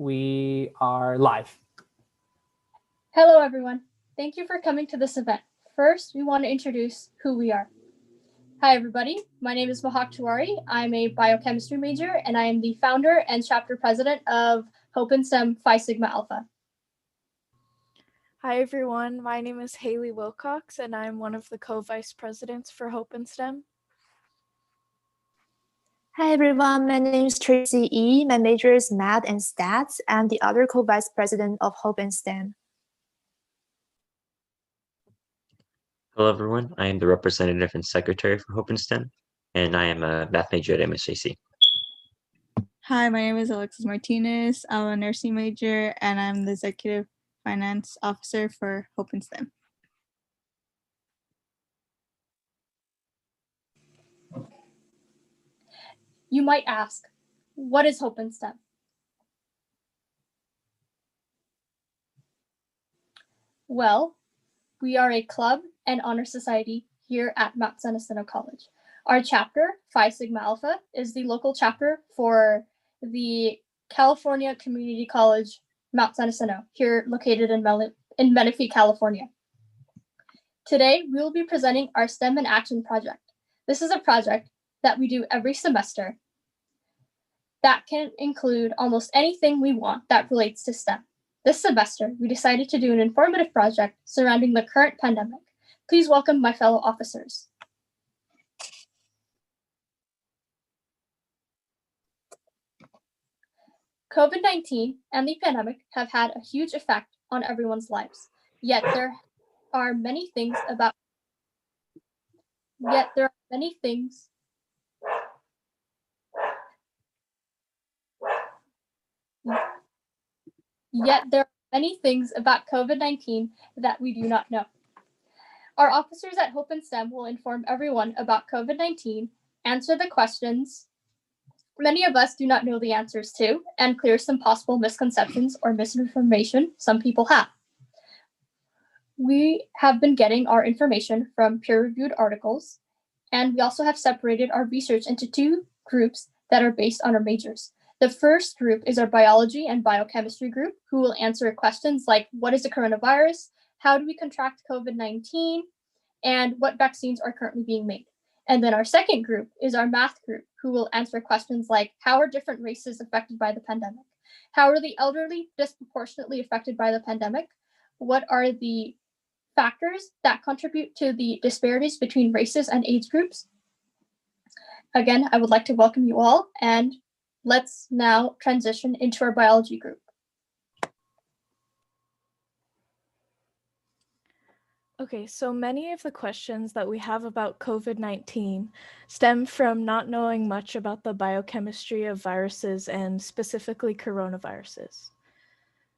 we are live. Hello, everyone. Thank you for coming to this event. First, we want to introduce who we are. Hi, everybody. My name is Mahak Tiwari. I'm a biochemistry major, and I am the founder and chapter president of Hope in STEM Phi Sigma Alpha. Hi, everyone. My name is Haley Wilcox, and I'm one of the co-vice presidents for Hope in STEM. Hi, everyone. My name is Tracy E. My major is Math and Stats. I'm the other co-vice president of Hope in STEM. Hello, everyone. I am the representative and secretary for Hope in STEM, and I am a math major at MSJC. Hi, my name is Alexis Martinez. I'm a nursing major, and I'm the executive finance officer for Hope in STEM. You might ask, what is Hope in STEM? Well, we are a club and honor society here at Mount San Jacinto College. Our chapter, Phi Sigma Alpha, is the local chapter for the California Community College, Mount San Jacinto, here located in Menifee, California. Today, we will be presenting our STEM in Action project. This is a project that we do every semester that can include almost anything we want that relates to STEM. This semester, we decided to do an informative project surrounding the current pandemic. Please welcome my fellow officers. COVID-19 and the pandemic have had a huge effect on everyone's lives. Yet there are many things about COVID-19 that we do not know. Our officers at Hope in STEM will inform everyone about COVID-19, answer the questions many of us do not know the answers to, and clear some possible misconceptions or misinformation some people have. We have been getting our information from peer-reviewed articles, and we also have separated our research into two groups that are based on our majors. The first group is our biology and biochemistry group, who will answer questions like, what is a coronavirus? How do we contract COVID-19? And what vaccines are currently being made? And then our second group is our math group, who will answer questions like, how are different races affected by the pandemic? How are the elderly disproportionately affected by the pandemic? What are the factors that contribute to the disparities between races and age groups? Again, I would like to welcome you all, and let's now transition into our biology group. Okay, so many of the questions that we have about COVID-19 stem from not knowing much about the biochemistry of viruses and specifically coronaviruses.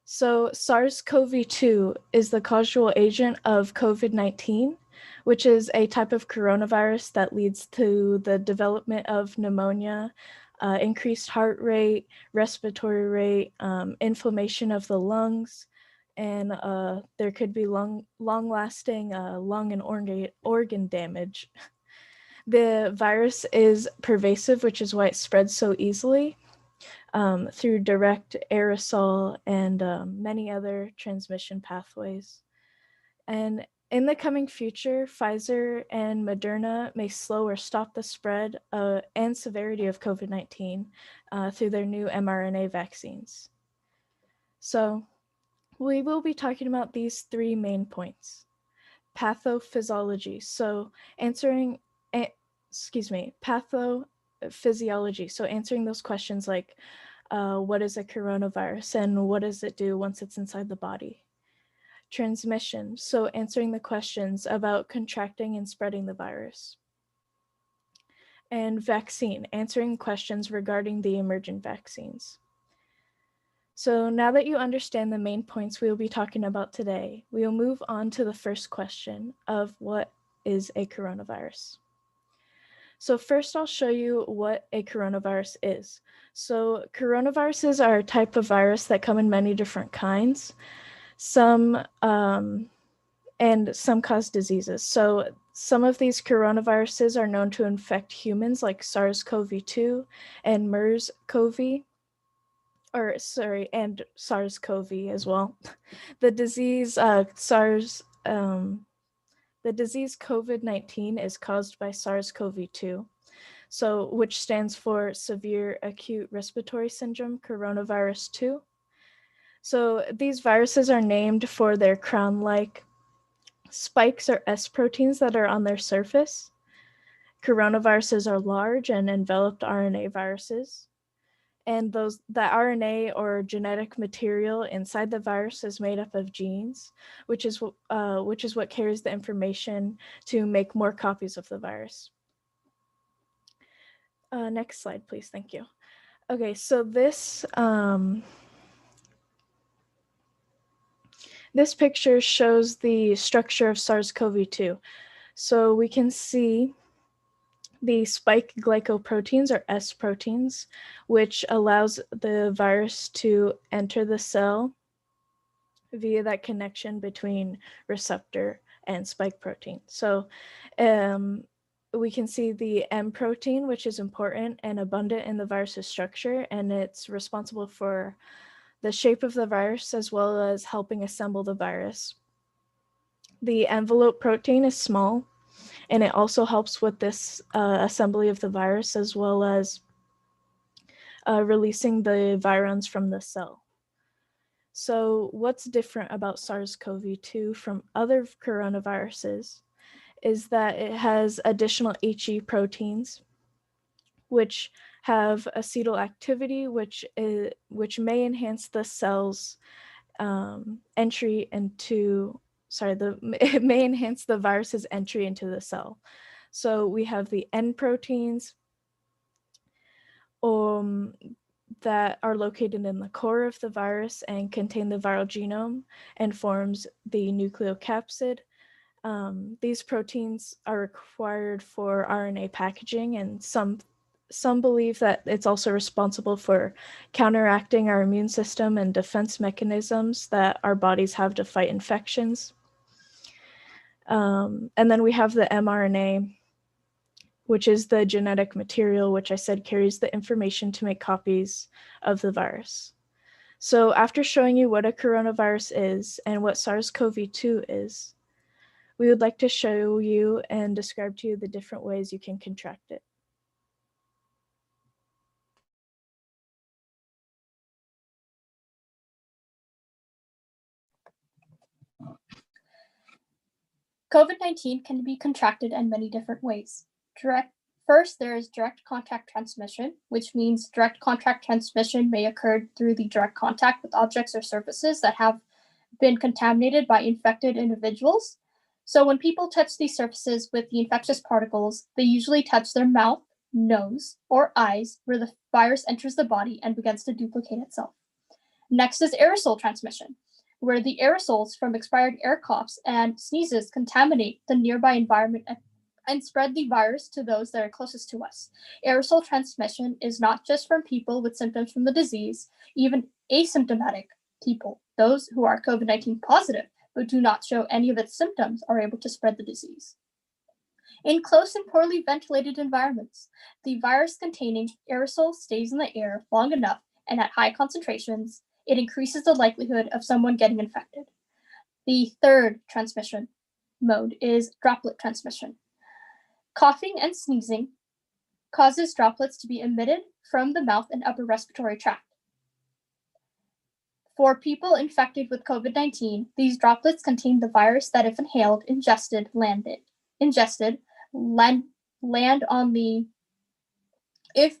So SARS-CoV-2 is the causal agent of COVID-19, which is a type of coronavirus that leads to the development of pneumonia, increased heart rate, respiratory rate, inflammation of the lungs, and there could be long-lasting lung and organ damage. The virus is pervasive, which is why it spreads so easily through direct aerosol and many other transmission pathways. And in the coming future, Pfizer and Moderna may slow or stop the spread and severity of COVID-19 through their new mRNA vaccines. So we will be talking about these three main points. Pathophysiology, so answering those questions like what is a coronavirus and what does it do once it's inside the body? Transmission, so answering the questions about contracting and spreading the virus. And vaccine, answering questions regarding the emergent vaccines. So now that you understand the main points we will be talking about today, we will move on to the first question of what is a coronavirus. So first I'll show you what a coronavirus is. So coronaviruses are a type of virus that come in many different kinds. Some cause diseases. So some of these coronaviruses are known to infect humans like SARS-CoV-2 and MERS-CoV. and SARS-CoV as well. The disease COVID-19 is caused by SARS-CoV-2, which stands for Severe Acute Respiratory Syndrome Coronavirus 2. So these viruses are named for their crown-like spikes or S proteins that are on their surface. Coronaviruses are large and enveloped RNA viruses. And the RNA or genetic material inside the virus is made up of genes, which is what carries the information to make more copies of the virus. Next slide, please. Thank you. Okay, so this picture shows the structure of SARS-CoV-2. So we can see the spike glycoproteins or S proteins, which allows the virus to enter the cell via that connection between receptor and spike protein. So we can see the M protein, which is important and abundant in the virus's structure, and it's responsible for the shape of the virus as well as helping assemble the virus. The envelope protein is small, and it also helps with this assembly of the virus as well as releasing the virions from the cell. So what's different about SARS-CoV-2 from other coronaviruses is that it has additional HE proteins, which have acetyl activity, which may enhance the cell's entry into, it may enhance the virus's entry into the cell. So we have the N proteins that are located in the core of the virus and contain the viral genome and forms the nucleocapsid. These proteins are required for RNA packaging, and some believe that it's also responsible for counteracting our immune system and defense mechanisms that our bodies have to fight infections. And then we have the mRNA, which is the genetic material, which I said carries the information to make copies of the virus. So after showing you what a coronavirus is and what SARS-CoV-2 is, we would like to show you and describe to you the different ways you can contract it. COVID-19 can be contracted in many different ways. First, there is direct contact transmission, which means direct contact transmission may occur through the direct contact with objects or surfaces that have been contaminated by infected individuals. So when people touch these surfaces with the infectious particles, they usually touch their mouth, nose, or eyes, where the virus enters the body and begins to duplicate itself. Next is aerosol transmission, where the aerosols from expired air coughs and sneezes contaminate the nearby environment and spread the virus to those that are closest to us. Aerosol transmission is not just from people with symptoms from the disease, even asymptomatic people, those who are COVID-19 positive but do not show any of its symptoms, are able to spread the disease. In close and poorly ventilated environments, the virus-containing aerosol stays in the air long enough and at high concentrations, it increases the likelihood of someone getting infected. The third transmission mode is droplet transmission. Coughing and sneezing causes droplets to be emitted from the mouth and upper respiratory tract. For people infected with COVID-19, these droplets contain the virus that, if inhaled, if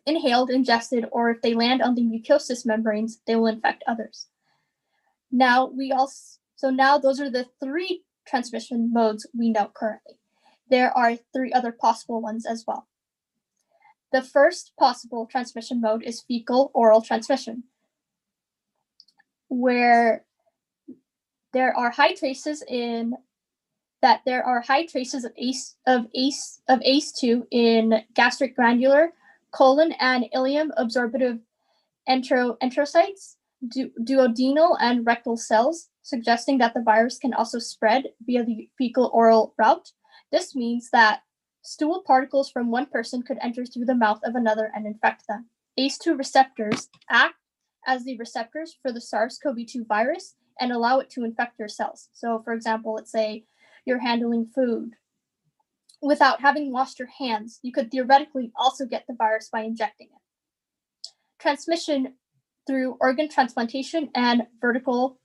inhaled, ingested, or if they land on the mucosal membranes, they will infect others. Now those are the three transmission modes we know currently. There are three other possible ones as well. The first possible transmission mode is fecal-oral transmission, where there are high traces of ACE2 in gastric granular, colon, and ileum absorptive enterocytes, duodenal, and rectal cells, suggesting that the virus can also spread via the fecal-oral route. This means that stool particles from one person could enter through the mouth of another and infect them. ACE2 receptors act as the receptors for the SARS-CoV-2 virus and allow it to infect your cells. So for example, let's say you're handling food. Without having washed your hands, you could theoretically also get the virus by injecting it. Transmission through organ transplantation and vertical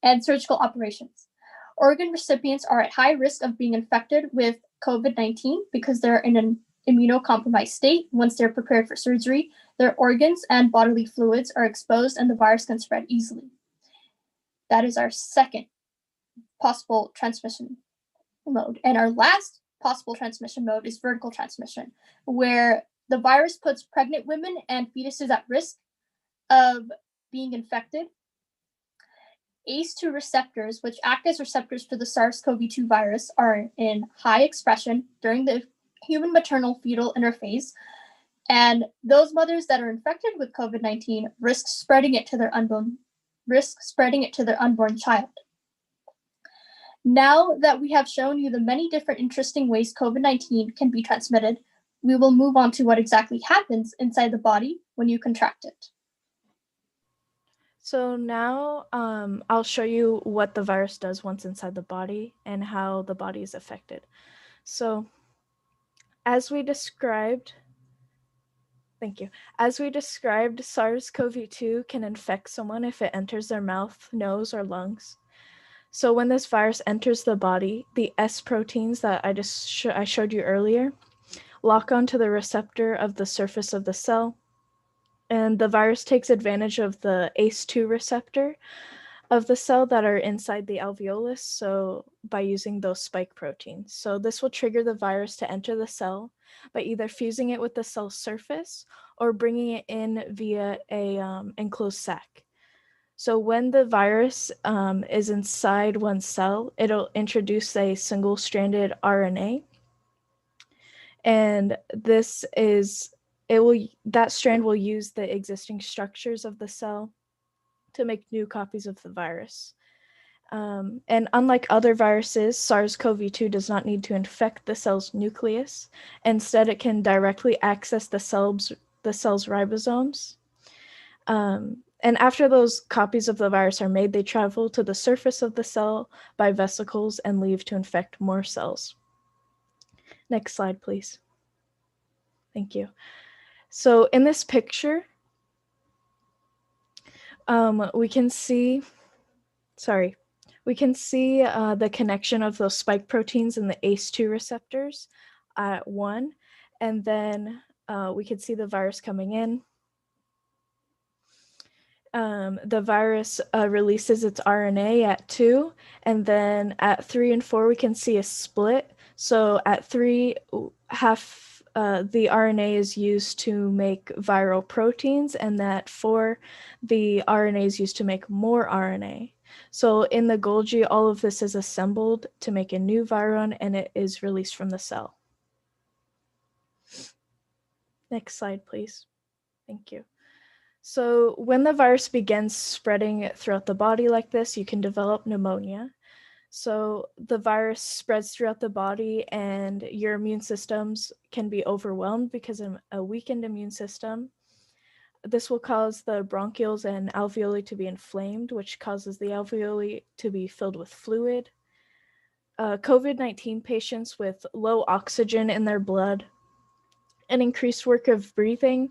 and surgical operations. Organ recipients are at high risk of being infected with COVID-19 because they're in an immunocompromised state. Once they're prepared for surgery, their organs and bodily fluids are exposed and the virus can spread easily. That is our second possible transmission mode. And our last possible transmission mode is vertical transmission, where the virus puts pregnant women and fetuses at risk of being infected. ACE2 receptors, which act as receptors for the SARS-CoV-2 virus, are in high expression during the human maternal fetal interphase, and those mothers that are infected with COVID-19 risk spreading it to their unborn child. Now that we have shown you the many different interesting ways COVID-19 can be transmitted, we will move on to what exactly happens inside the body when you contract it. So now I'll show you what the virus does once inside the body and how the body is affected. So as we described, SARS-CoV-2 can infect someone if it enters their mouth, nose, or lungs. So when this virus enters the body, the S proteins that I showed you earlier lock onto the receptor of the surface of the cell, and the virus takes advantage of the ACE2 receptor of the cell that are inside the alveolus, so by using those spike proteins. So this will trigger the virus to enter the cell by either fusing it with the cell's surface or bringing it in via a enclosed sac. So when the virus is inside one cell, it'll introduce a single-stranded RNA, and that strand will use the existing structures of the cell to make new copies of the virus. And unlike other viruses, SARS-CoV-2 does not need to infect the cell's nucleus. Instead, it can directly access the cell's ribosomes. And after those copies of the virus are made, they travel to the surface of the cell by vesicles and leave to infect more cells. Next slide, please. Thank you. So in this picture, we can see the connection of those spike proteins and the ACE2 receptors at 1, and then we can see the virus coming in. The virus releases its RNA at 2, and then at 3 and 4 we can see a split. So at 3, half the RNA is used to make viral proteins, and at 4 the RNA is used to make more RNA. So in the Golgi, all of this is assembled to make a new viron, and it is released from the cell. Next slide, please. Thank you. So when the virus begins spreading throughout the body like this, you can develop pneumonia. So the virus spreads throughout the body, and your immune systems can be overwhelmed because of a weakened immune system. This will cause the bronchioles and alveoli to be inflamed, which causes the alveoli to be filled with fluid. COVID-19 patients with low oxygen in their blood and increased work of breathing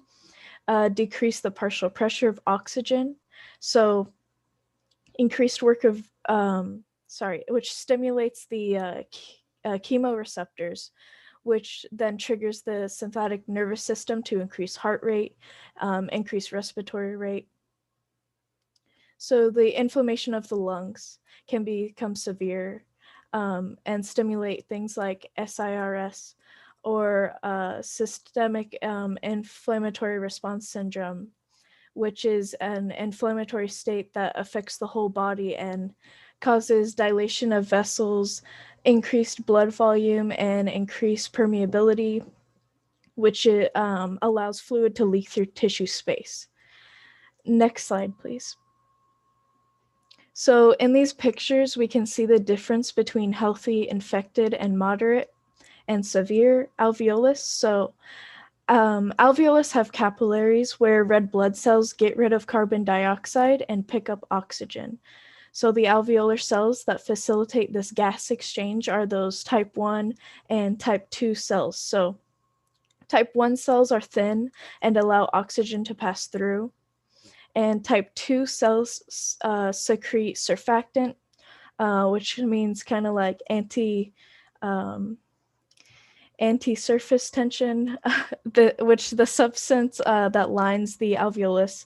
decrease the partial pressure of oxygen. So increased work of, which stimulates the chemoreceptors, which then triggers the sympathetic nervous system to increase heart rate, increase respiratory rate. So the inflammation of the lungs can become severe and stimulate things like SIRS or systemic inflammatory response syndrome, which is an inflammatory state that affects the whole body and causes dilation of vessels, increased blood volume, and increased permeability, which allows fluid to leak through tissue space. Next slide, please. So in these pictures, we can see the difference between healthy, infected, and moderate and severe alveolus. So Alveolus have capillaries where red blood cells get rid of carbon dioxide and pick up oxygen. So the alveolar cells that facilitate this gas exchange are those type 1 and type 2 cells. So type 1 cells are thin and allow oxygen to pass through. And type 2 cells secrete surfactant, which means kind of like anti-surface tension, which the substance that lines the alveolus,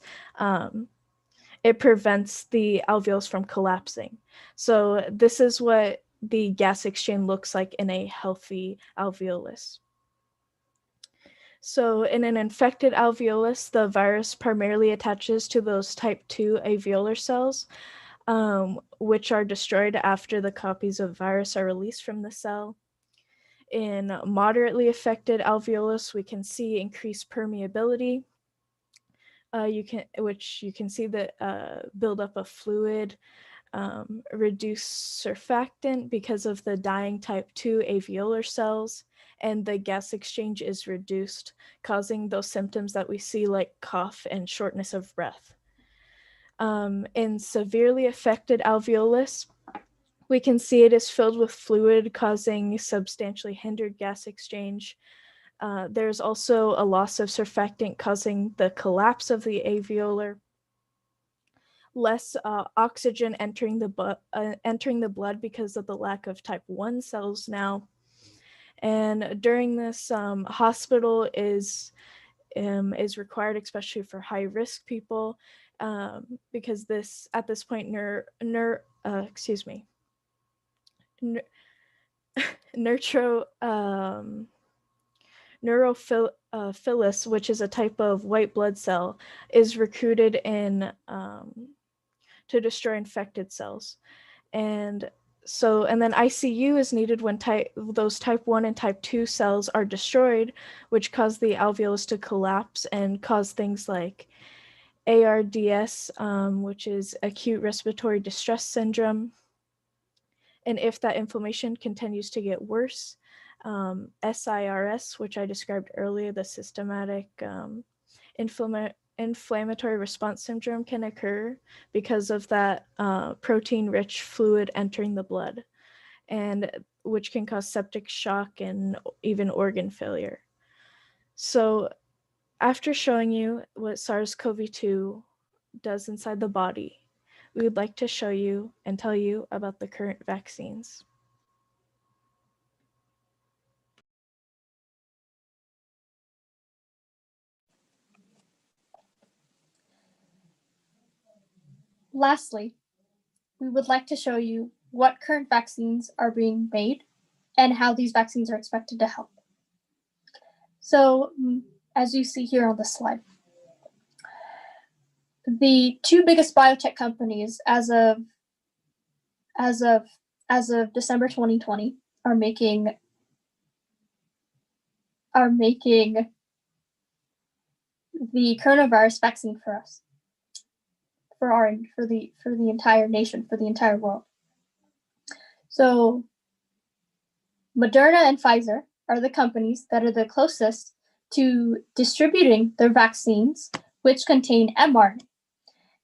it prevents the alveolus from collapsing. So this is what the gas exchange looks like in a healthy alveolus. So in an infected alveolus, the virus primarily attaches to those type 2 alveolar cells, which are destroyed after the copies of virus are released from the cell. In moderately affected alveolus, we can see increased permeability, which you can see the buildup of fluid, reduced surfactant because of the dying type 2 alveolar cells, and the gas exchange is reduced, causing those symptoms that we see like cough and shortness of breath. In severely affected alveolus, we can see it is filled with fluid, causing substantially hindered gas exchange. There's also a loss of surfactant, causing the collapse of the alveolar. Less oxygen entering the blood because of the lack of type 1 cells now. And during this, hospital is required, especially for high-risk people, because at this point, neutrophilus, which is a type of white blood cell, is recruited in to destroy infected cells. And then ICU is needed when those type 1 and type 2 cells are destroyed, which cause the alveolus to collapse and cause things like ARDS, which is acute respiratory distress syndrome. And if that inflammation continues to get worse, SIRS, which I described earlier, the systematic inflammatory response syndrome, can occur because of that protein-rich fluid entering the blood, and which can cause septic shock and even organ failure. So after showing you what SARS-CoV-2 does inside the body, we would like to show you and tell you about the current vaccines. Lastly, we would like to show you what current vaccines are being made and how these vaccines are expected to help. So, as you see here on the slide, the two biggest biotech companies as of December 2020 are making the coronavirus vaccine for us, for the entire nation, for the entire world. So Moderna and Pfizer are the companies that are the closest to distributing their vaccines, which contain mRNA.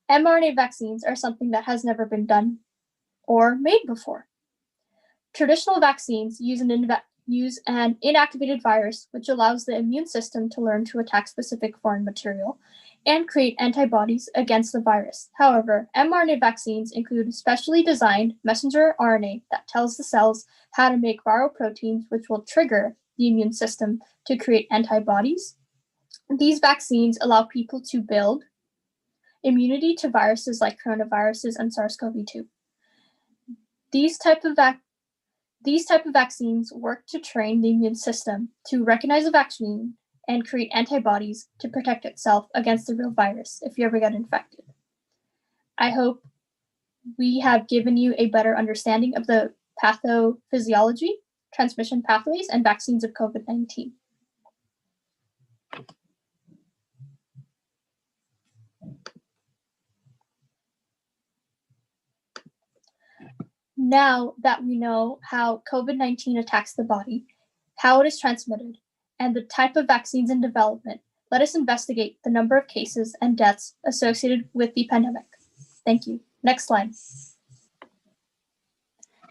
mRNA vaccines are something that has never been done or made before. Traditional vaccines use an inactivated virus, which allows the immune system to learn to attack specific foreign material and create antibodies against the virus. However, mRNA vaccines include specially designed messenger RNA that tells the cells how to make viral proteins, which will trigger the immune system to create antibodies. These vaccines allow people to build immunity to viruses like coronaviruses and SARS-CoV-2. These type of vaccines work to train the immune system to recognize a vaccine and create antibodies to protect itself against the real virus if you ever get infected. I hope we have given you a better understanding of the pathophysiology, transmission pathways, and vaccines of COVID-19. Now that we know how COVID-19 attacks the body, how it is transmitted, and the type of vaccines in development, let us investigate the number of cases and deaths associated with the pandemic. Thank you. Next slide.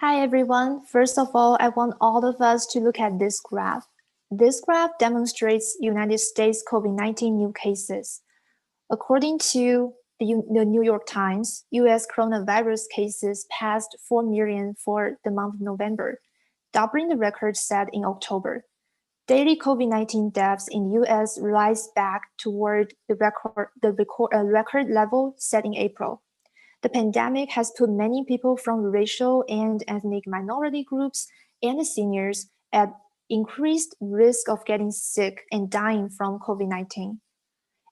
Hi, everyone. First of all, I want all of us to look at this graph. This graph demonstrates United States COVID-19 new cases. According to the New York Times, US coronavirus cases passed 4 million for the month of November, doubling the record set in October. Daily COVID-19 deaths in US rise back toward the record level set in April. The pandemic has put many people from racial and ethnic minority groups and seniors at increased risk of getting sick and dying from COVID-19.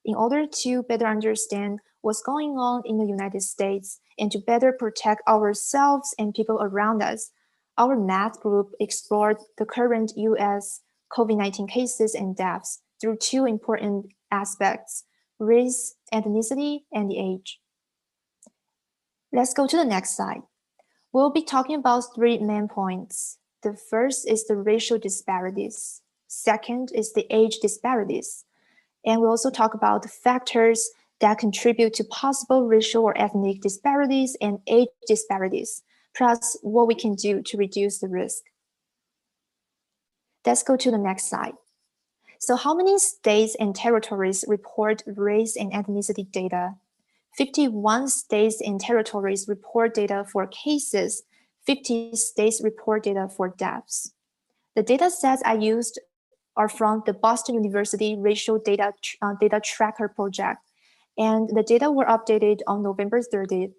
In order to better understand what's going on in the United States and to better protect ourselves and people around us, our math group explored the current US COVID-19 cases and deaths through 2 important aspects: race, ethnicity, and the age. Let's go to the next slide. We'll be talking about 3 main points. The first is the racial disparities. Second is the age disparities. And we'll also talk about the factors that contribute to possible racial or ethnic disparities and age disparities, plus what we can do to reduce the risk. Let's go to the next slide. So how many states and territories report race and ethnicity data? 51 states and territories report data for cases. 50 states report data for deaths. The data sets I used are from the Boston University Racial Data Tracker Project, and the data were updated on November 30th.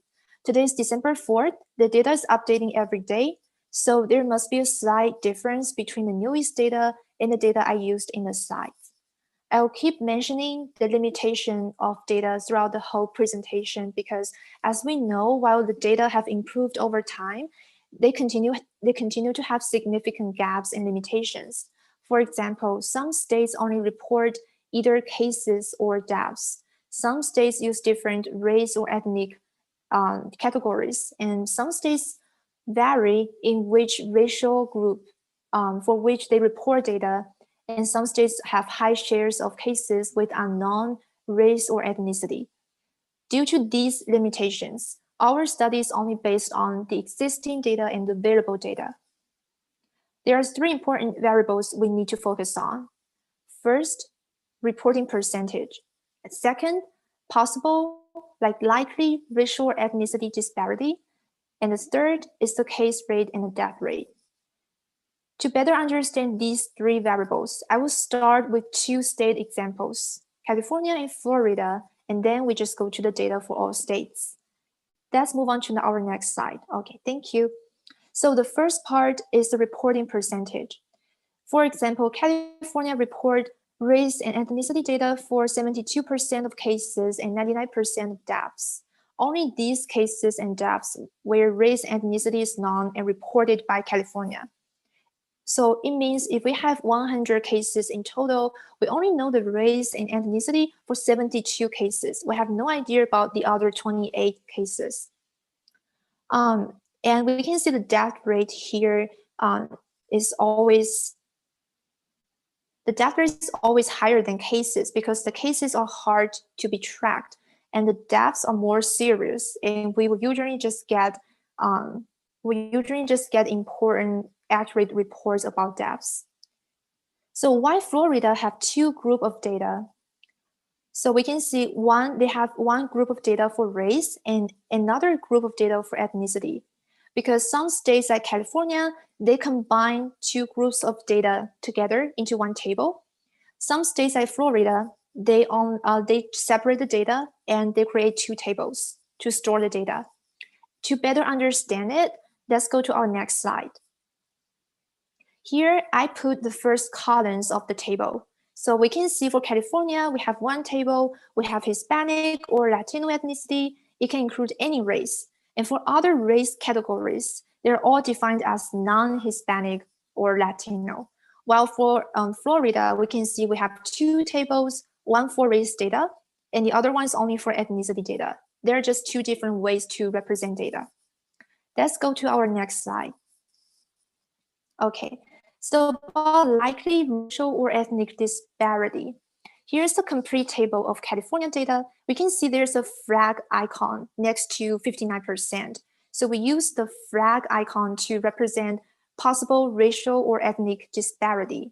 Today is December 4th. The data is updating every day, so there must be a slight difference between the newest data and the data I used in the slides. I'll keep mentioning the limitation of data throughout the whole presentation because, as we know, while the data have improved over time, they continue to have significant gaps and limitations. For example, some states only report either cases or deaths. Some states use different race or ethnic categories, and some states vary in which racial group for which they report data, and some states have high shares of cases with unknown race or ethnicity. Due to these limitations, our study is only based on the existing data and the available data. There are 3 important variables we need to focus on. First, reporting percentage. Second, possible, likely racial or ethnicity disparity. And the third is the case rate and the death rate. To better understand these 3 variables, I will start with 2 state examples, California and Florida, and then we just go to the data for all states. Let's move on to our next slide. Okay, thank you. So the first part is the reporting percentage. For example, California report race and ethnicity data for 72% of cases and 99% of deaths. Only these cases and deaths where race and ethnicity is known and reported by California. So it means if we have 100 cases in total, we only know the race and ethnicity for 72 cases. We have no idea about the other 28 cases. And we can see the death rate here is always higher than cases because the cases are hard to be tracked and the deaths are more serious, and we will usually just get important, accurate reports about deaths. So why Florida have 2 groups of data? So we can see they have one group of data for race and another group of data for ethnicity. Because some states like California, they combine 2 groups of data together into one table. Some states like Florida, they separate the data and they create 2 tables to store the data. To better understand it, let's go to our next slide. Here, I put the first columns of the table. So we can see for California, we have one table, we have Hispanic or Latino ethnicity. It can include any race. And for other race categories, they're all defined as non-Hispanic or Latino. While for Florida, we can see we have 2 tables, one for race data, and the other one is only for ethnicity data. There are just 2 different ways to represent data. Let's go to our next slide. Okay, So about likely racial or ethnic disparity. Here's the complete table of California data. We can see there's a flag icon next to 59%. So we use the flag icon to represent possible racial or ethnic disparity.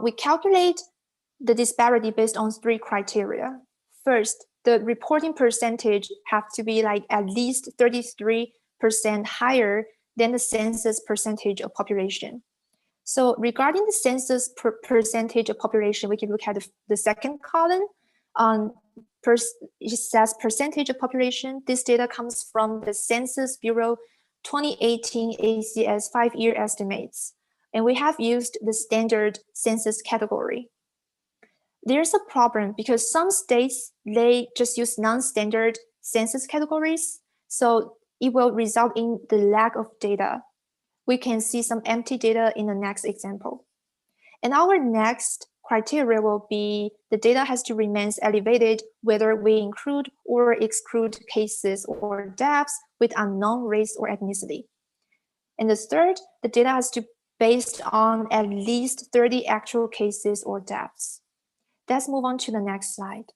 We calculate the disparity based on 3 criteria. First, the reporting percentage have to be like at least 33% higher than the census percentage of population. So regarding the census percentage of population, we can look at the second column. It says percentage of population. This data comes from the Census Bureau 2018 ACS 5-year estimates. And we have used the standard census category. There's a problem because some states, they just use non-standard census categories. So it will result in the lack of data. We can see some empty data in the next example. And our next criteria will be the data has to remain elevated whether we include or exclude cases or deaths with unknown race or ethnicity. And the third, the data has to be based on at least 30 actual cases or deaths. Let's move on to the next slide.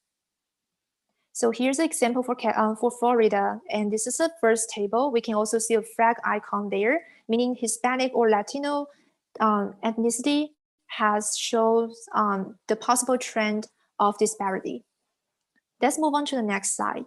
So here's an example for Florida, and this is the first table. We can also see a flag icon there, meaning Hispanic or Latino ethnicity shows the possible trend of disparity. Let's move on to the next slide.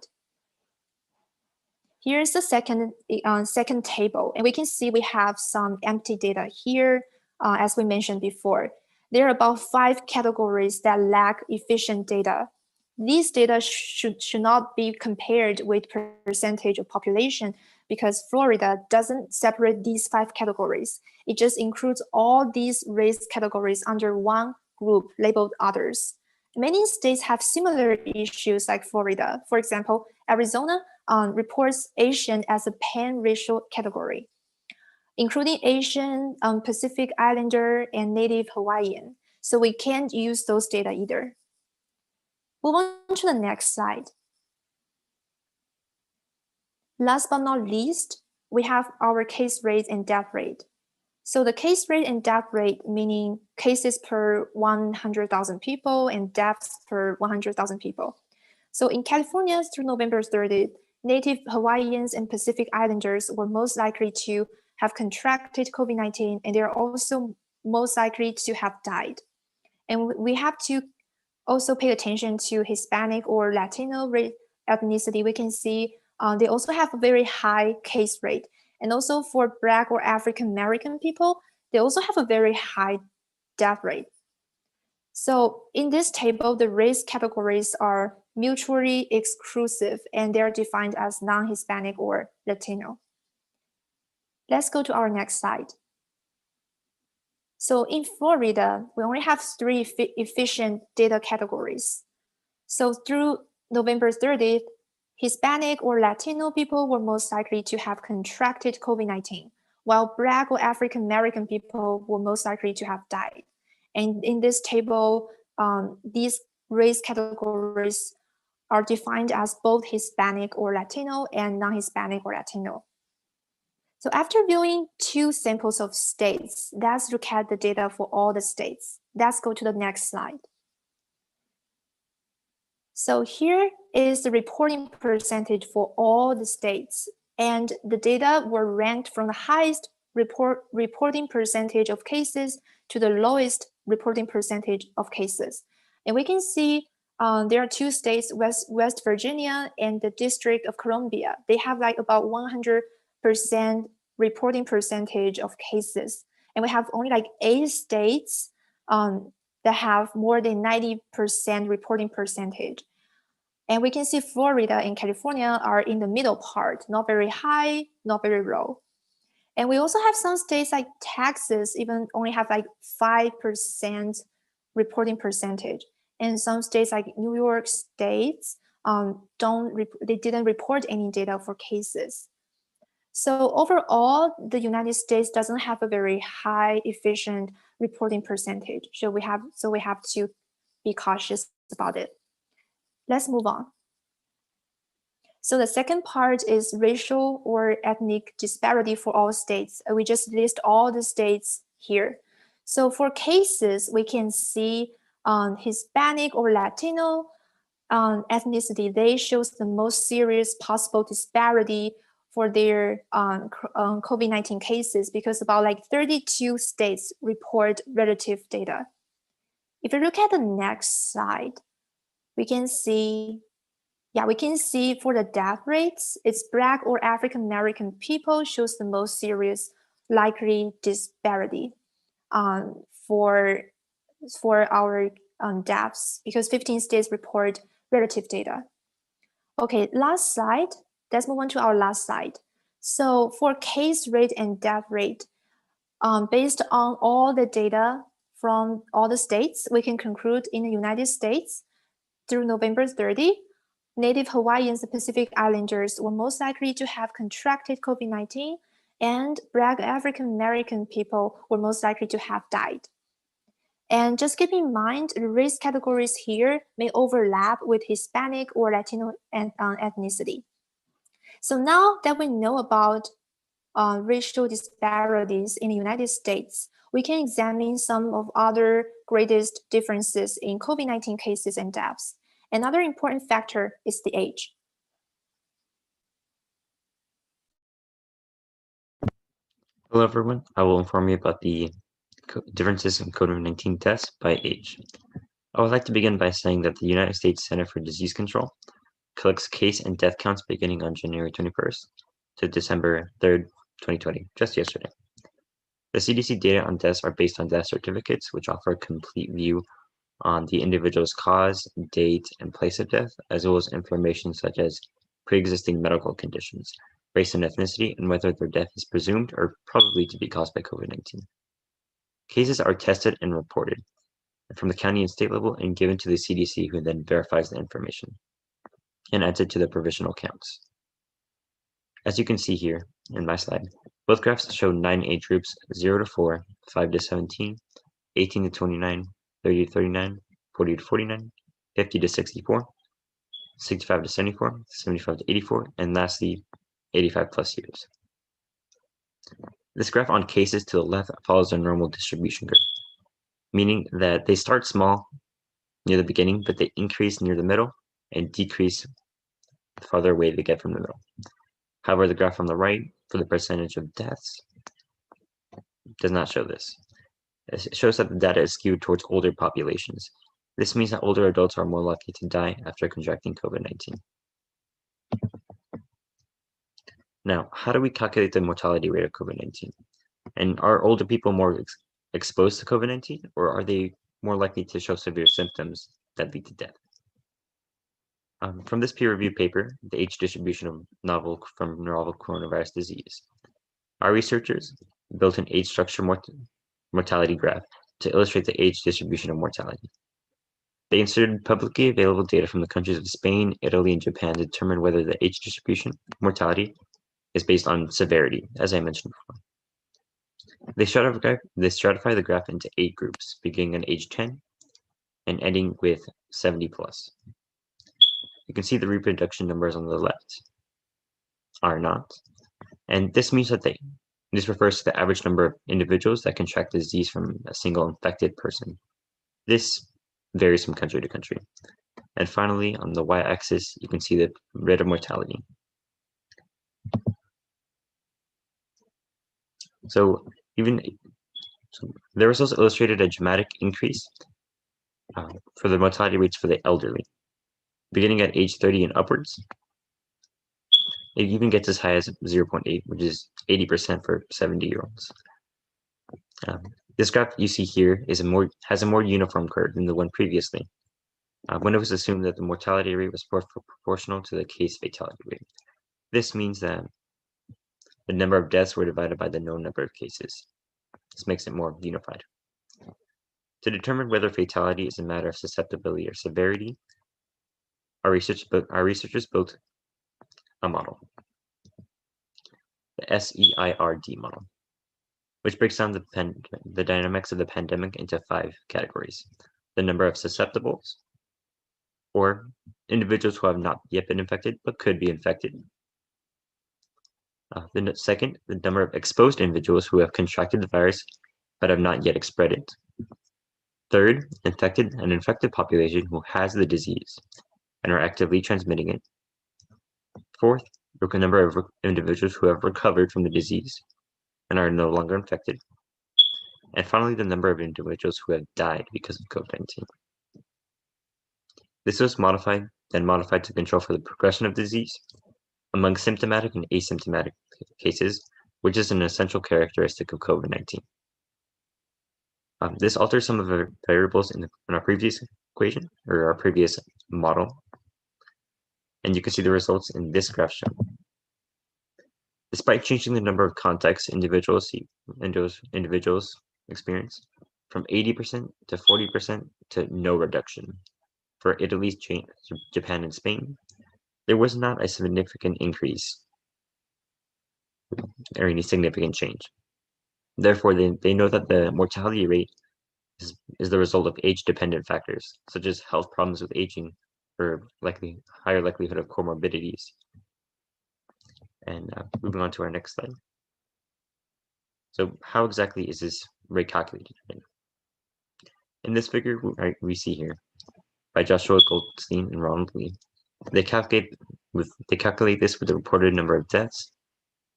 Here's the second table, and we can see we have some empty data here, as we mentioned before. There are about 5 categories that lack efficient data. These data should not be compared with percentage of population because Florida doesn't separate these 5 categories. It just includes all these race categories under one group labeled others. Many states have similar issues like Florida. For example, Arizona reports Asian as a pan-racial category, including Asian, Pacific Islander, and Native Hawaiian. So we can't use those data either. Move on to the next slide. Last but not least, we have our case rate and death rate. So the case rate and death rate, meaning cases per 100,000 people and deaths per 100,000 people. So in California, through November 30th, Native Hawaiians and Pacific Islanders were most likely to have contracted COVID-19, and they're also most likely to have died. And we have to also pay attention to Hispanic or Latino ethnicity. We can see they also have a very high case rate. And also for Black or African American people, they also have a very high death rate. So in this table, the race categories are mutually exclusive and they're defined as non-Hispanic or Latino. Let's go to our next slide. So in Florida, we only have 3 efficient data categories. So through November 30th, Hispanic or Latino people were most likely to have contracted COVID-19, while Black or African American people were most likely to have died. And in this table, these race categories are defined as both Hispanic or Latino and non-Hispanic or Latino. So after viewing 2 samples of states, let's look at the data for all the states. Let's go to the next slide. So here is the reporting percentage for all the states, and the data were ranked from the highest reporting percentage of cases to the lowest reporting percentage of cases. And we can see there are 2 states, West Virginia and the District of Columbia. They have like about 100% reporting percentage of cases. And we have only like 8 states that have more than 90% reporting percentage. And we can see Florida and California are in the middle part, not very high, not very low. And we also have some states like Texas even only have like 5% reporting percentage. And some states like New York State, they didn't report any data for cases. So overall, the United States doesn't have a very high efficient reporting percentage. So we have to be cautious about it. Let's move on. So the second part is racial or ethnic disparity for all states. We just list all the states here. So for cases, we can see Hispanic or Latino ethnicity, they shows the most serious possible disparity for their COVID-19 cases, because about like 32 states report relative data. If you look at the next slide, we can see for the death rates, it's Black or African American people shows the most serious likely disparity for our deaths, because 15 states report relative data. Okay, last slide. Let's move on to our last slide. So for case rate and death rate, based on all the data from all the states, we can conclude in the United States, through November 30, Native Hawaiians and Pacific Islanders were most likely to have contracted COVID-19, and Black African American people were most likely to have died. And just keep in mind, the race categories here may overlap with Hispanic or Latino ethnicity. So now that we know about racial disparities in the United States, we can examine some of other greatest differences in COVID-19 cases and deaths. Another important factor is the age. Hello, everyone. I will inform you about the differences in COVID-19 deaths by age. I would like to begin by saying that the United States Center for Disease Control collects case and death counts beginning on January 21st to December 3rd, 2020, just yesterday. The CDC data on deaths are based on death certificates, which offer a complete view on the individual's cause, date, and place of death, as well as information such as pre-existing medical conditions, race and ethnicity, and whether their death is presumed or probably to be caused by COVID-19. Cases are tested and reported from the county and state level and given to the CDC, who then verifies the information and adds it to the provisional counts. As you can see here in my slide, both graphs show 9 age groups: 0 to 4, 5 to 17, 18 to 29, 30 to 39, 40 to 49, 50 to 64, 65 to 74, 75 to 84, and lastly, 85 plus years. This graph on cases to the left follows a normal distribution curve, meaning that they start small near the beginning, but they increase near the middle and decrease the farther away they get from the middle. However, the graph on the right for the percentage of deaths does not show this. It shows that the data is skewed towards older populations. This means that older adults are more likely to die after contracting COVID-19. Now, how do we calculate the mortality rate of COVID-19? And are older people more exposed to COVID-19, or are they more likely to show severe symptoms that lead to death? From this peer-reviewed paper, the age distribution of novel coronavirus disease, our researchers built an age structure mortality graph to illustrate the age distribution of mortality. They inserted publicly available data from the countries of Spain, Italy, and Japan to determine whether the age distribution mortality is based on severity, as I mentioned before. They stratify the graph into 8 groups, beginning at age 10 and ending with 70 plus. You can see the reproduction numbers on the left are not, and this means that this refers to the average number of individuals that contract the disease from a single infected person. This varies from country to country. And finally, on the y-axis, you can see the rate of mortality. So there was also illustrated a dramatic increase for the mortality rates for the elderly. Beginning at age 30 and upwards, it even gets as high as 0.8, which is 80% for 70-year-olds. This graph you see here has a more uniform curve than the one previously, when it was assumed that the mortality rate was proportional to the case fatality rate. This means that the number of deaths were divided by the known number of cases. This makes it more unified. To determine whether fatality is a matter of susceptibility or severity, our researchers built a model, the SEIRD model, which breaks down the dynamics of the pandemic into 5 categories: the number of susceptibles, or individuals who have not yet been infected but could be infected. The second, the number of exposed individuals who have contracted the virus but have not yet spread it. Third, an infected population who has the disease and are actively transmitting it. Fourth, a number of individuals who have recovered from the disease and are no longer infected. And finally, the number of individuals who have died because of COVID-19. This was modified to control for the progression of disease among symptomatic and asymptomatic cases, which is an essential characteristic of COVID-19. This alters some of the variables in our previous equation, or our previous model, and you can see the results in this graph shown. Despite changing the number of contacts individuals experience, from 80% to 40% to no reduction. For Italy, Japan, and Spain, there was not a significant increase or any significant change. Therefore, they know that the mortality rate is the result of age-dependent factors, such as health problems with aging or higher likelihood of comorbidities. And moving on to our next slide. So how exactly is this rate calculated? In this figure we see here, by Joshua Goldstein and Ronald Lee, they calculate this with the reported number of deaths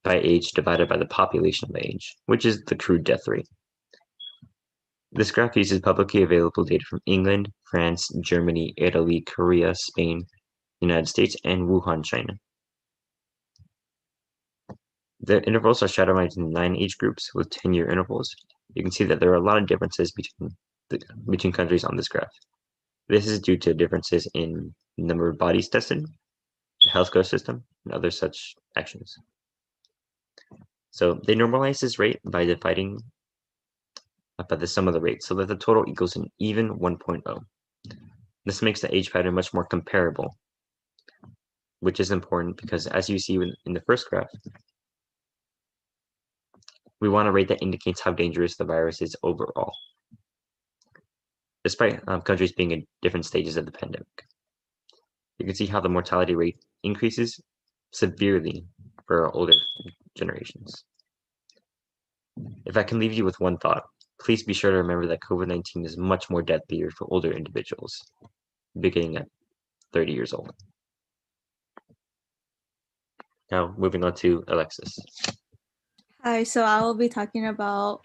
by age divided by the population by age, which is the crude death rate. This graph uses publicly available data from England, France, Germany, Italy, Korea, Spain, United States, and Wuhan, China. The intervals are stratified into 9 age groups with 10-year intervals. You can see that there are a lot of differences between countries on this graph. This is due to differences in the number of bodies tested, the healthcare system, and other such actions. So they normalize this rate by dividing by the sum of the rates so that the total equals an even 1.0. This makes the age pattern much more comparable, which is important because, as you see in the first graph, we want a rate that indicates how dangerous the virus is overall, despite countries being in different stages of the pandemic. You can see how the mortality rate increases severely for our older generations. If I can leave you with one thought, please be sure to remember that COVID-19 is much more deadlier for older individuals, beginning at 30 years old. Now, moving on to Alexis. Hi, so I will be talking about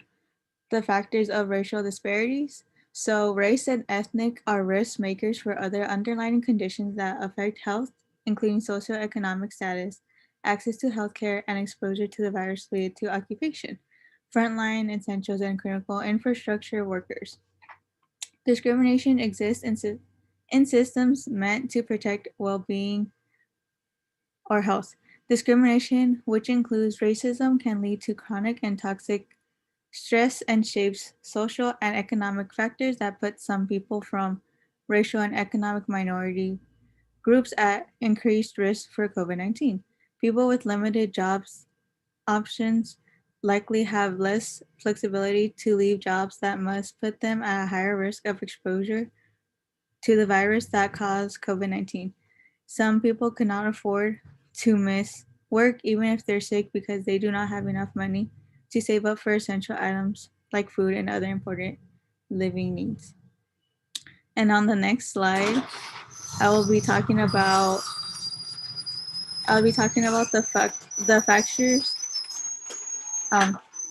the factors of racial disparities. So race and ethnic are risk makers for other underlying conditions that affect health, including socioeconomic status, access to healthcare, and exposure to the virus related to occupation, frontline, essentials, and critical infrastructure workers. Discrimination exists in systems meant to protect well-being or health. Discrimination, which includes racism, can lead to chronic and toxic stress and shapes social and economic factors that put some people from racial and economic minority groups at increased risk for COVID-19. People with limited jobs options likely have less flexibility to leave jobs that must put them at a higher risk of exposure to the virus that caused COVID-19. Some people cannot afford to miss work even if they're sick because they do not have enough money to save up for essential items like food and other important living needs. And on the next slide, I'll be talking about the factors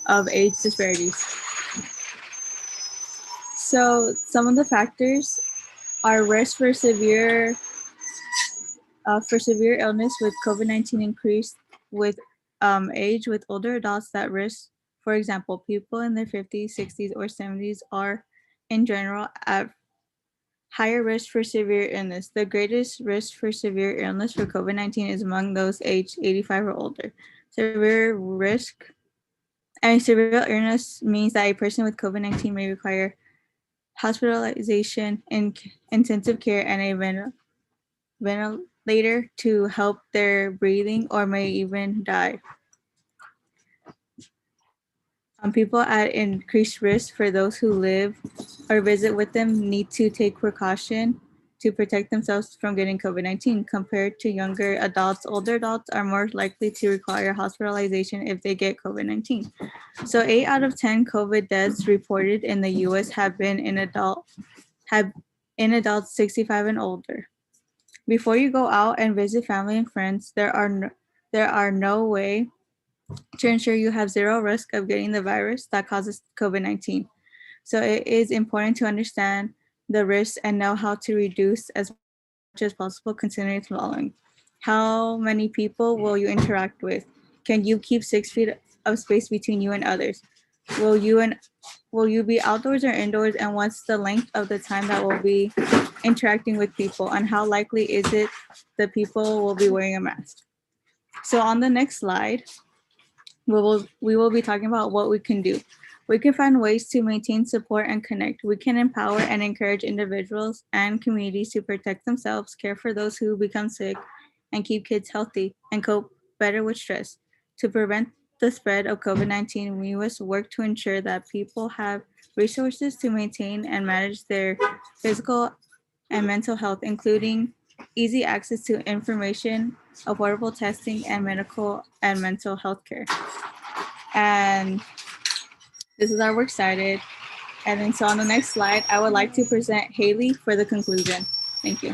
of age disparities. So some of the factors are risk for severe illness with COVID-19 increased with age, with older adults that risk. For example, people in their 50s, 60s, or 70s are in general at higher risk for severe illness. The greatest risk for severe illness for COVID-19 is among those aged 85 or older. Severe illness means that a person with COVID-19 may require hospitalization in intensive care and a ventilator to help their breathing or may even die. People at increased risk for those who live or visit with them need to take precaution to protect themselves from getting COVID-19. Compared to younger adults, older adults are more likely to require hospitalization if they get COVID-19. So 8 out of 10 COVID deaths reported in the US have been in adults 65 and older. Before you go out and visit family and friends, there are no way to ensure you have zero risk of getting the virus that causes COVID-19. So it is important to understand the risks and know how to reduce as much as possible, considering the following. How many people will you interact with? Can you keep 6 feet of space between you and others? Will you be outdoors or indoors, and what's the length of the time that will be interacting with people, and how likely is it the people will be wearing a mask? So on the next slide, we will be talking about what we can do. We can find ways to maintain support and connect. We can empower and encourage individuals and communities to protect themselves, care for those who become sick, and keep kids healthy and cope better with stress. To prevent the spread of COVID-19, we must work to ensure that people have resources to maintain and manage their physical and mental health, including easy access to information, affordable testing, and medical and mental health care. And this is our works cited. And then so on the next slide, I would like to present Haley for the conclusion. Thank you.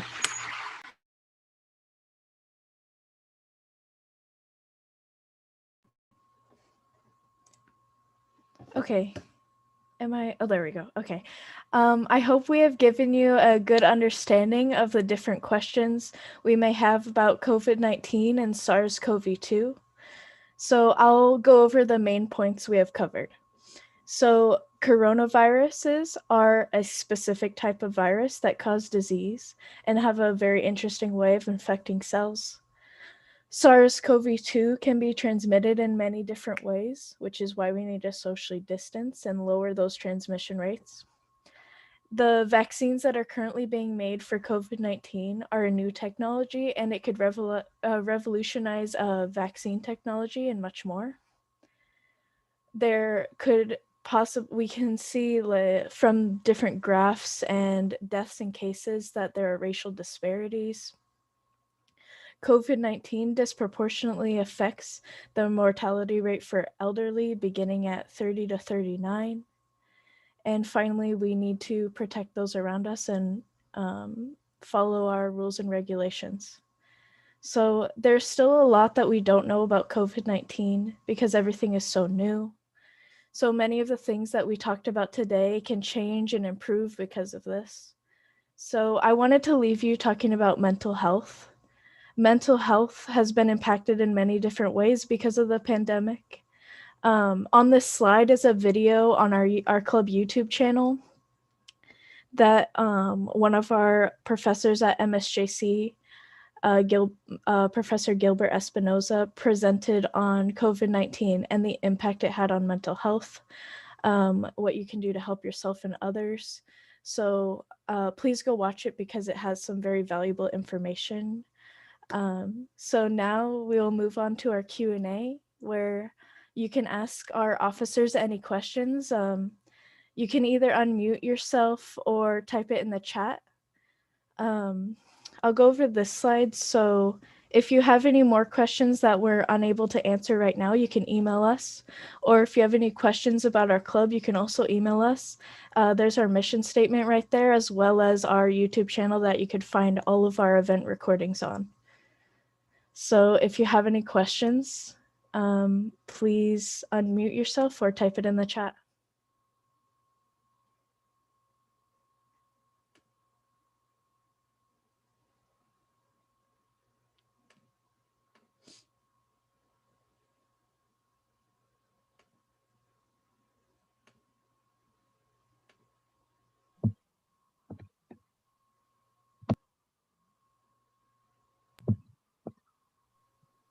Okay. Oh, there we go. Okay. I hope we have given you a good understanding of the different questions we may have about COVID-19 and SARS-CoV-2. So I'll go over the main points we have covered. So coronaviruses are a specific type of virus that cause disease and have a very interesting way of infecting cells. SARS-CoV-2 can be transmitted in many different ways, which is why we need to socially distance and lower those transmission rates. The vaccines that are currently being made for COVID-19 are a new technology, and it could revolutionize vaccine technology and much more. There could we can see from different graphs and deaths and cases that there are racial disparities. COVID-19 disproportionately affects the mortality rate for elderly, beginning at 30 to 39. And finally, we need to protect those around us and follow our rules and regulations. So there's still a lot that we don't know about COVID-19 because everything is so new. So many of the things that we talked about today can change and improve because of this. So I wanted to leave you talking about mental health. Mental health has been impacted in many different ways because of the pandemic. On this slide is a video on our club YouTube channel that one of our professors at MSJC, Professor Gilbert Espinoza, presented on COVID-19 and the impact it had on mental health, what you can do to help yourself and others. So please go watch it because it has some very valuable information. So now we'll move on to our Q&A, where you can ask our officers any questions. You can either unmute yourself or type it in the chat. I'll go over this slide. So if you have any more questions that we're unable to answer right now, you can email us. Or if you have any questions about our club, you can also email us. There's our mission statement right there, as well as our YouTube channel that you could find all of our event recordings on. So if you have any questions, please unmute yourself or type it in the chat.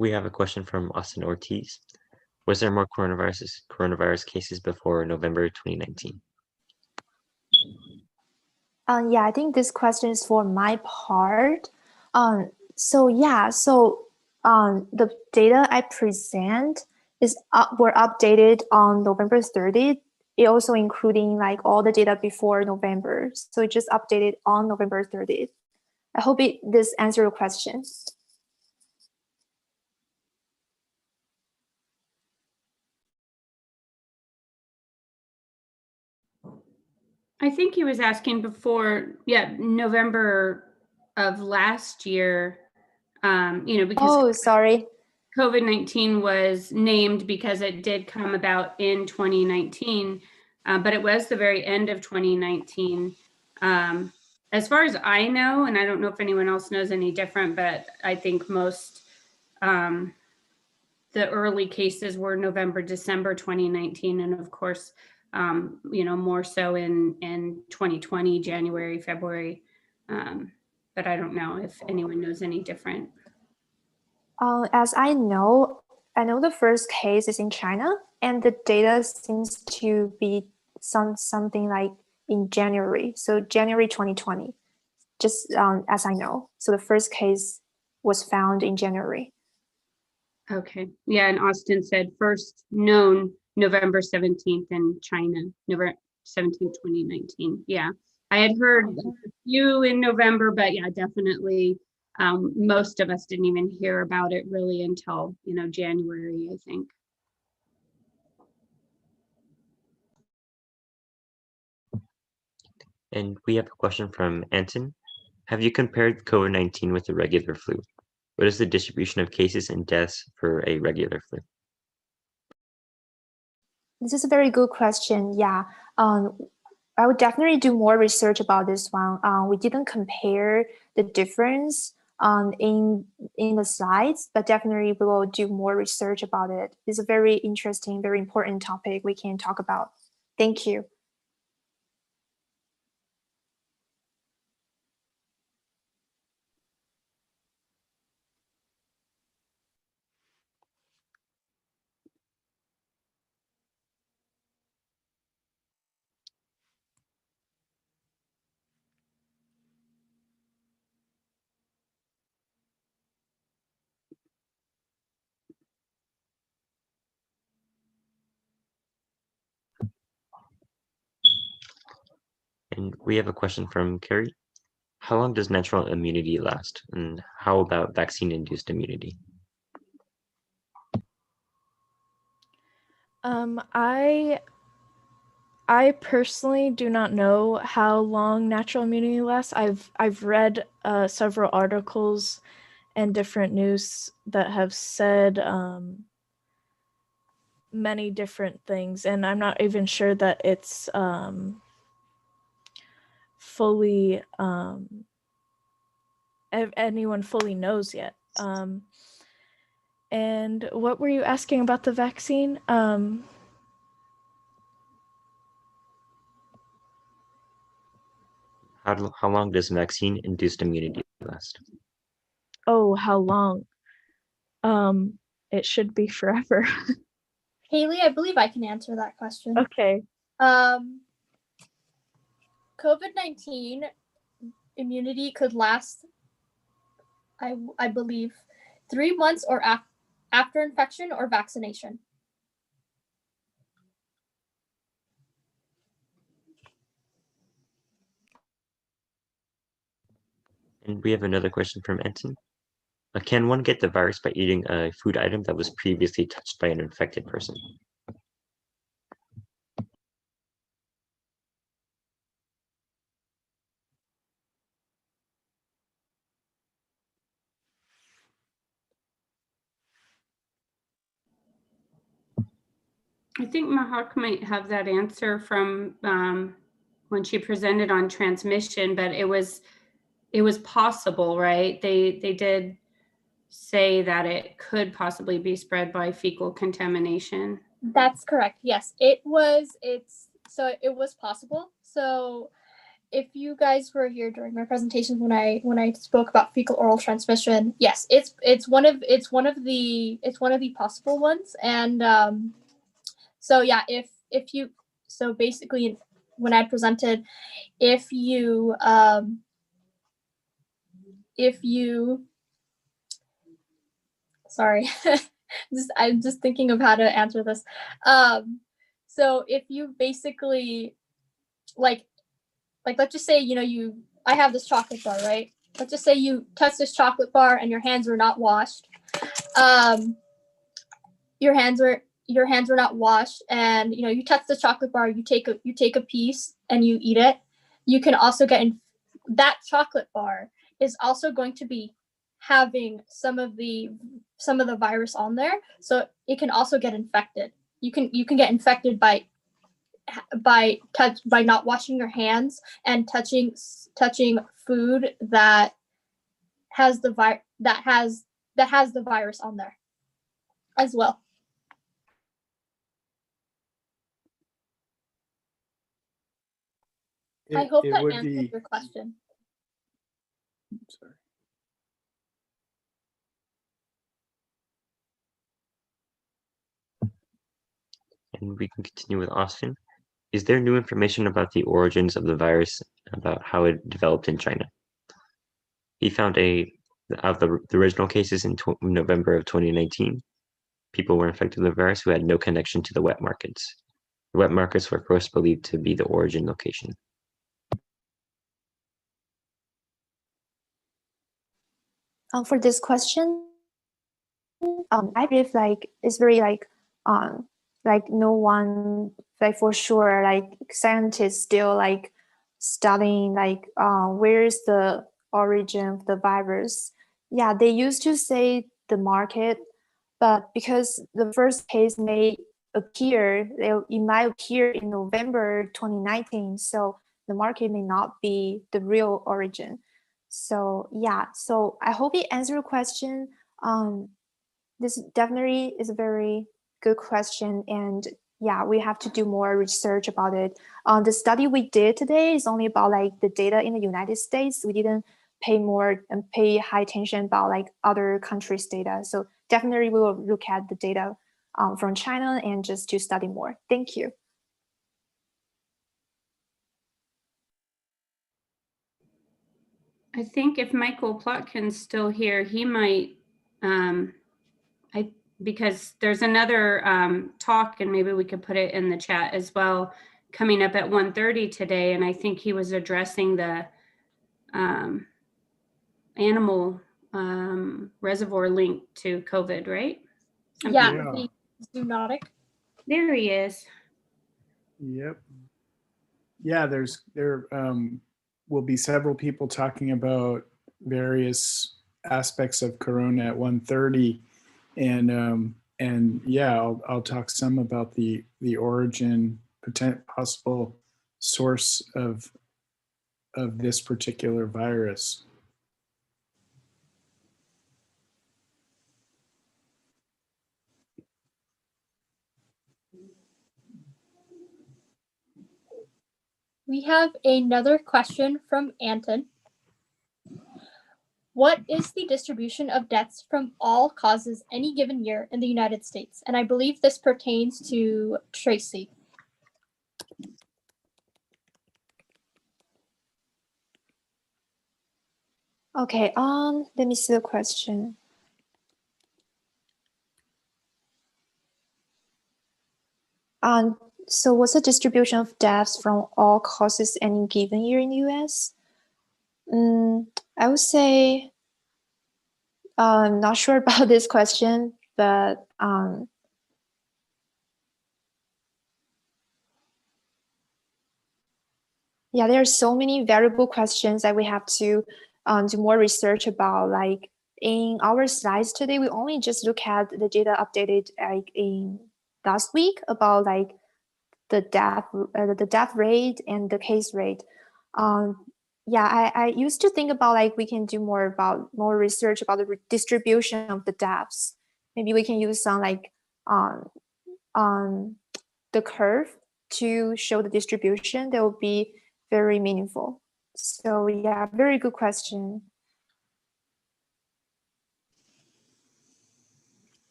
We have a question from Austin Ortiz. Was there more coronavirus cases before November 2019? Yeah, I think this question is for my part. The data I present were updated on November 30th. It also including like all the data before November. So it just updated on November 30th. I hope this answers your question. I think he was asking before, November of last year, because Oh, sorry. COVID-19 was named because it did come about in 2019, but it was the very end of 2019. As far as I know, and I don't know if anyone else knows any different, but I think most the early cases were November, December 2019, and of course, more so in 2020, January, February. But I don't know if anyone knows any different. As I know the first case is in China, and the data seems to be something like in January, so January 2020, just as I know. So the first case was found in January. Okay. Yeah, and Austin said first known November 17th in China, November 17th, 2019. Yeah, I had heard a few in November, but yeah, definitely most of us didn't even hear about it really until, January, I think. And we have a question from Anton. Have you compared COVID-19 with the regular flu? What is the distribution of cases and deaths for a regular flu? This is a very good question. Yeah, I would definitely do more research about this one. We didn't compare the difference in the slides, but definitely we will do more research about it. It's a very interesting, very important topic we can talk about. Thank you. And we have a question from Carrie. How long does natural immunity last? And how about vaccine-induced immunity? I personally do not know how long natural immunity lasts. I've read several articles and different news that have said many different things, and I'm not even sure that it's fully anyone fully knows yet. And what were you asking about the vaccine? How long does vaccine-induced immunity last? Oh, how long? It should be forever. Haley, I believe I can answer that question. Okay. COVID-19 immunity could last, I believe, 3 months or after infection or vaccination. And we have another question from Anton. Can one get the virus by eating a food item that was previously touched by an infected person? I think Mahak might have that answer from when she presented on transmission, but it was possible, right? They did say that it could possibly be spread by fecal contamination. That's correct. Yes, it was possible. So if you guys were here during my presentation when I spoke about fecal oral transmission, yes, it's one of the possible ones. And so yeah, if you, so basically when I presented, if you sorry, I'm just thinking of how to answer this. So if you basically like let's just say, I have this chocolate bar, right? let's just say you touch this chocolate bar and your hands were not washed. Your hands were not washed, and you touch the chocolate bar, you take a piece and you eat it. You can also get that chocolate bar is also going to be having some of the virus on there, so it can also get infected. You can get infected by not washing your hands and touching food that has the virus on there as well. I hope that answers your question. Sorry. And we can continue with Austin. Is there new information about the origins of the virus, about how it developed in China? He found of the original cases in November of 2019, people were infected with the virus who had no connection to the wet markets. The wet markets were first believed to be the origin location. For this question, I believe it's very no one for sure scientists still studying where's the origin of the virus. Yeah, they used to say the market, but because the first case it might appear in November 2019, so the market may not be the real origin. So yeah, so I hope it answered your question. This definitely is a very good question, and yeah, we have to do more research about it. The study we did today is only about the data in the United States. We didn't pay high attention about other countries' data. So definitely we will look at the data from China and just to study more. Thank you. I think if Michael Plotkin's still here, he might, because there's another talk, and maybe we could put it in the chat as well, coming up at 1:30 today. And I think he was addressing the animal reservoir link to COVID, right? Yeah. Zoonotic. There he is. Yep. Yeah, there will be several people talking about various aspects of Corona at 1:30, and yeah, I'll talk some about the origin, possible source of this particular virus. We have another question from Anton. What is the distribution of deaths from all causes any given year in the United States? And I believe this pertains to Tracy. Okay, let me see the question. So what's the distribution of deaths from all causes any given year in the US? I would say, I'm not sure about this question, but yeah, there are so many variable questions that we have to do more research about. In our slides today, we only just look at the data updated in last week about the death rate and the case rate. Yeah, I used to think about we can do more research about the distribution of the deaths. Maybe we can use some the curve to show the distribution. That would be very meaningful. So yeah, very good question.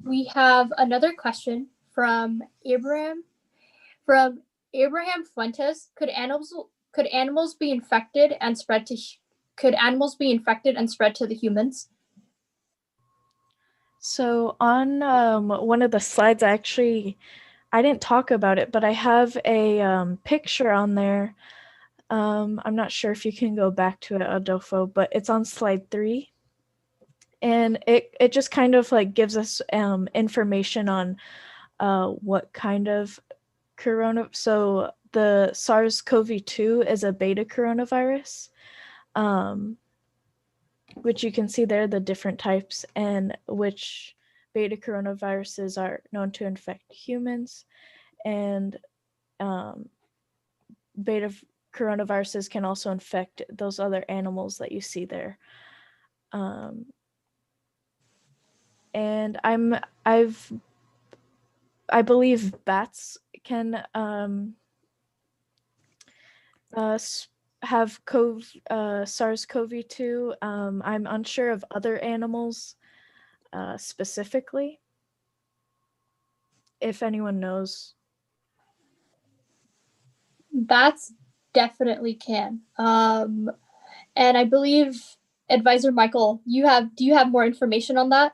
We have another question from Abraham Fuentes. Could animals be infected and spread to the humans? So on one of the slides, I didn't talk about it, but I have a picture on there I'm not sure if you can go back to it, Adolfo, but it's on slide 3. And it just kind of like gives us information on what kind of so the SARS-CoV-2 is a beta coronavirus, which you can see there, the different types, and which beta coronaviruses are known to infect humans, and beta coronaviruses can also infect those other animals that you see there. And I believe bats can have SARS-CoV-2. I'm unsure of other animals specifically, if anyone knows. Bats definitely can. And I believe Advisor Michael, do you have more information on that?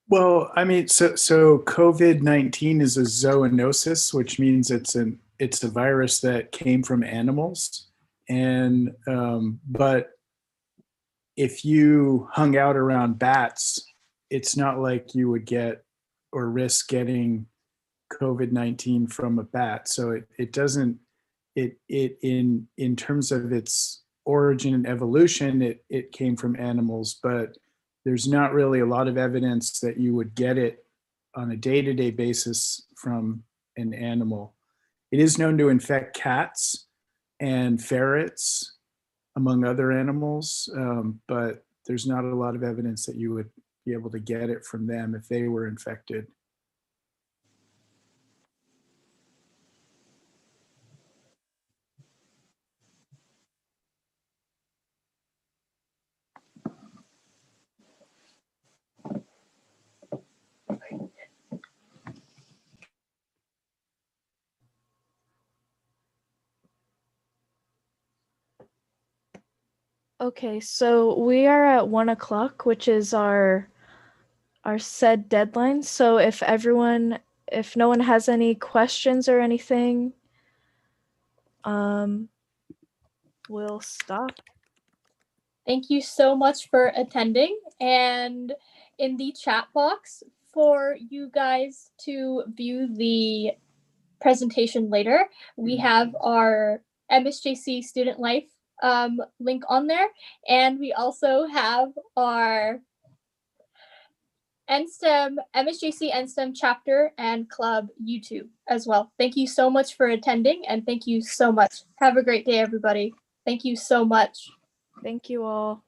Well, I mean, so COVID-19 is a zoonosis, which means it's a virus that came from animals, and but if you hung out around bats, it's not like you would get or risk getting COVID-19 from a bat. So it doesn't in terms of its origin and evolution, it came from animals, but there's not really a lot of evidence that you would get it on a day-to-day basis from an animal. It is known to infect cats and ferrets, among other animals, but there's not a lot of evidence that you would be able to get it from them if they were infected. Okay, so we are at 1 o'clock, which is our said deadline. So if no one has any questions or anything, we'll stop. Thank you so much for attending. And in the chat box for you guys to view the presentation later, we have our MSJC Student Life link on there. And we also have our NSTEM, MSJC NSTEM chapter and club YouTube as well. Thank you so much for attending, and thank you so much. Have a great day, everybody. Thank you so much. Thank you all.